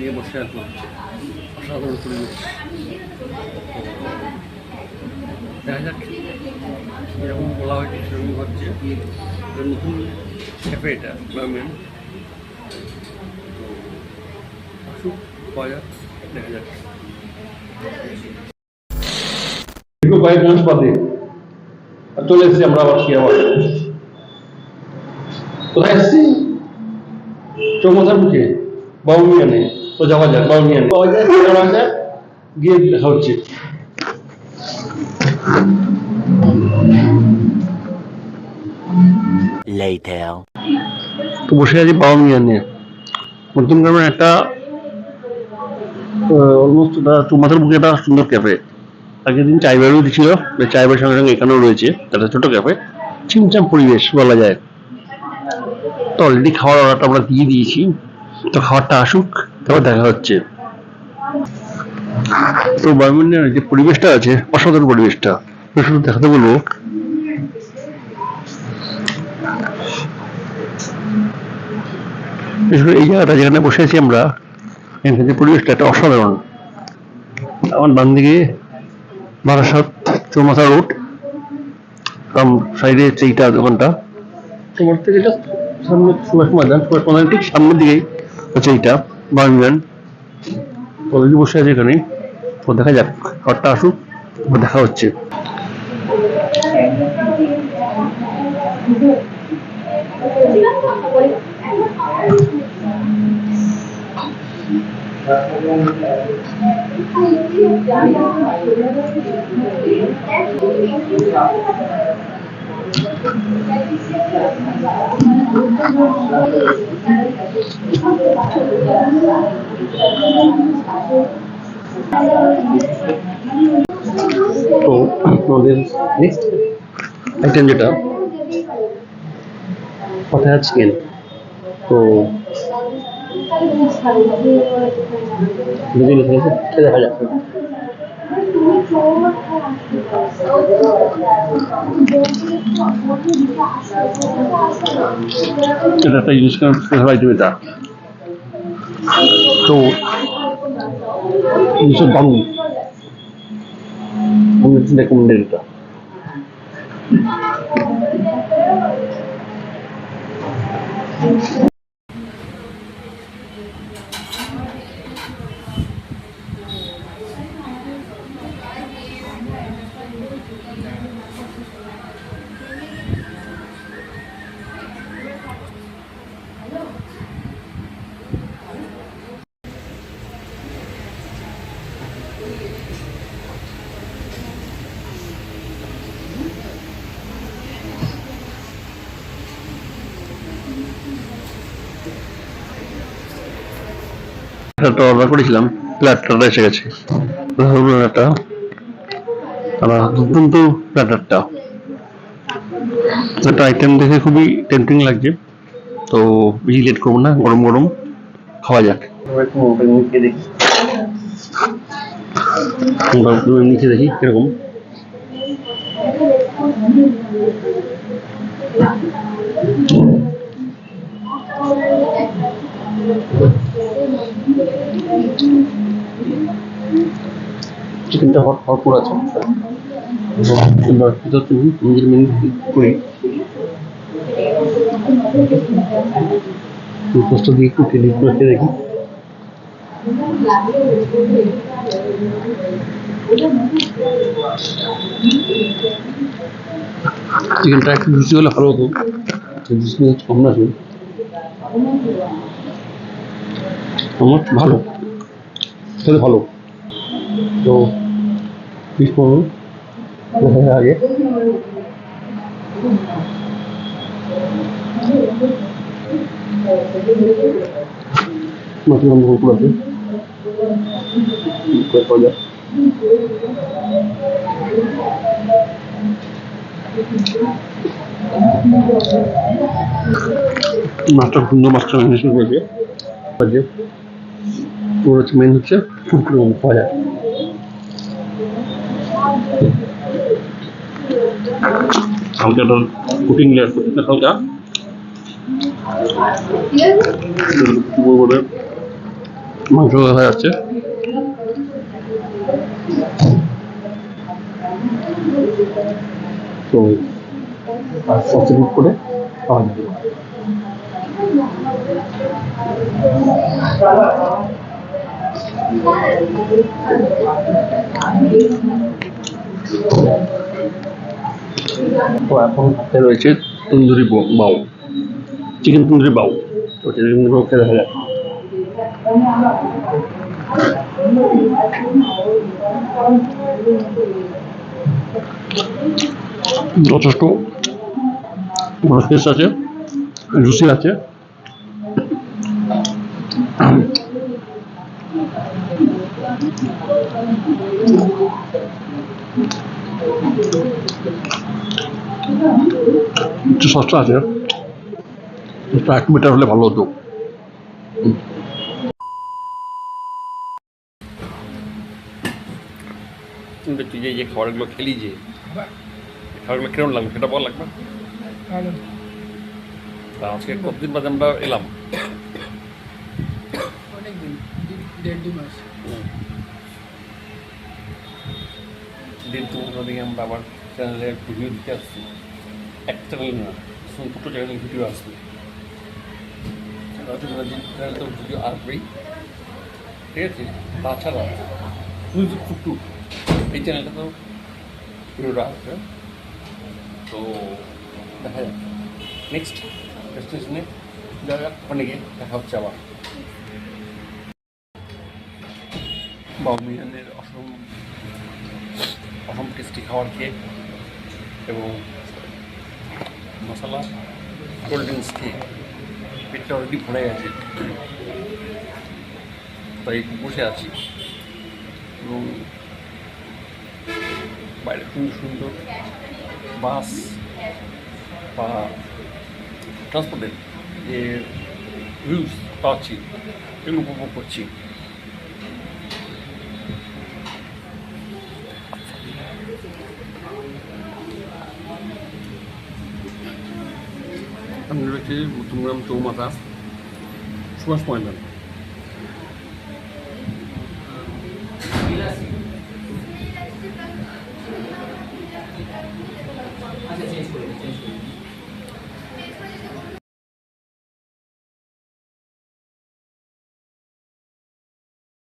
নিয়ে বসে আসলাম, অসাধারণ পরিবেশ। দেখা যাক যেরকম বলা হয়েছে সেরকম হচ্ছে। নতুন ক্যাফে এটা বার্মিয়ান, আসুক পাওয়া যাক, দেখা যাক। কয়েক মাস বাদে চলে এসেছি আমরা আবার আবার কোথায় এসেছি? চৌমাথার মুখে বাউমিয়ানে। তো যাওয়া যাক বাউমিয়ানে, পাওয়া যায় গিয়ে দেখা হচ্ছে। তো বসে আছি বাউমিয়ানে, নতুন গ্রামের একটা অলমোস্ট চৌমাথার মুখে একটা সুন্দর ক্যাফে। আগের দিন চাই বারও দিচ্ছিল, চাই বার সঙ্গে সঙ্গে এখানেও রয়েছে একটা ছোট ক্যাফে। চিমচাম পরিবেশ বলা যায়। তো অলরেডি খাওয়ার অর্ডারটা আমরা দিয়ে দিয়েছি, তো খাবারটা আসুক, তারপর দেখা হচ্ছে। তো বার্মিয়ানের যে পরিবেশটা আছে, অসাধারণ পরিবেশটা শুধু দেখাতে বলবো। এই জায়গাটা যেখানে বসে আছি আমরা, এখানে যে পরিবেশটা একটা অসাধারণ। আমার ডান দিকে বারাসাত চৌমাথা রোড, সাইডে এইটা দোকানটা। তোমার থেকে জাস্ট সামনে সুভাষ ময়দান ঠিক সামনের দিকেই হচ্ছে এইটা বার্মিয়ান। অলরেডি বসে আছে এখানে, তো দেখা যাক খাবারটা আসুক, দেখা হচ্ছে। তো আমাদের নেক্সট আইটেম যেটা পাঠায়া চিকেন, তো দেখা যাক। এটা একটা ইউজ করার স্পেশাল আইটেম এটা। তো জিনিসের দাম রেকমেন্ডেড এটা। একটা অর্ডার করেছিলাম, প্ল্যাটারটা এসে গেছে। দুর্দান্ত প্ল্যাটারটা, একটা আইটেম দেখে খুবই টেম্পটিং লাগছে। তো বেশি লেট করবো না, গরম গরম খাওয়া যাক। নিচে দেখি কিরকম। চিকেনটা ভরপুর আছে, নিজের মেনু করি কষ্ট দিয়ে একটু টেলিট করে দেখি। চিকেনটা একটু রুচি হলে ভালো হতো, কম না আমার ভালো খেতে ভালো। তো পিস করুন আগে মাটি বন্ধ করে পাওয়া যায়। মাছটা সুন্দর মাছটা ম্যারিনেশন করেছে যে পুরো হচ্ছে মেন হচ্ছে ফুটলো খাওয়া যায় হালকা একটা কুকিং লেয়ার করতে হালকা মাংস দেখা যাচ্ছে তো সসে ডিপ করে খাওয়া যাবে তো এখন হাতে রয়েছে তন্দুরি বাউ চিকেন তন্দুরি বাউ তো চিকেন তন্দুরি বাউ খেয়ে দেখা যায় যথেষ্ট টেস্ট আছে জুসি আছে একটু সস্তা আছে একটু বেটার হলে ভালো হতো তুই যে খাবারগুলো খেলি যে খাবারগুলো কিরকম লাগবে সেটা বল লাগবে আজকে কতদিন বাদে আমরা এলাম দিন দিকে আমরা আবার চ্যানেলে ভিডিও দিতে আসছি এক চ্যানেল না দুটো চ্যানেলে ভিডিও আসবে চ্যানেলে তো ভিডিও আসবেই ঠিক আছে তাছাড়া মিউজিক টুকটুক এই চ্যানেলটা তো ভিডিওটা আসবে তো দেখা যাক নেক্সট ডেস্টিনেশনে যাওয়া যাক ওখানে গিয়ে দেখা হচ্ছে আবার বাউমিয়ানের অসম টেস্টি খাবার খেয়ে এবং মশলা কোল্ড ড্রিঙ্কস খেয়ে পেটটা অলরেডি ভরে গেছে তাই বসে আছি এবং বাইরে সুন্দর সুন্দর বাস বা ট্রান্সপোর্টের যে ভিউজ পাচ্ছি এগুলো উপভোগ করছি আমি রয়েছে মধ্যমগ্রাম চৌমাথা সুভাষ ময়দান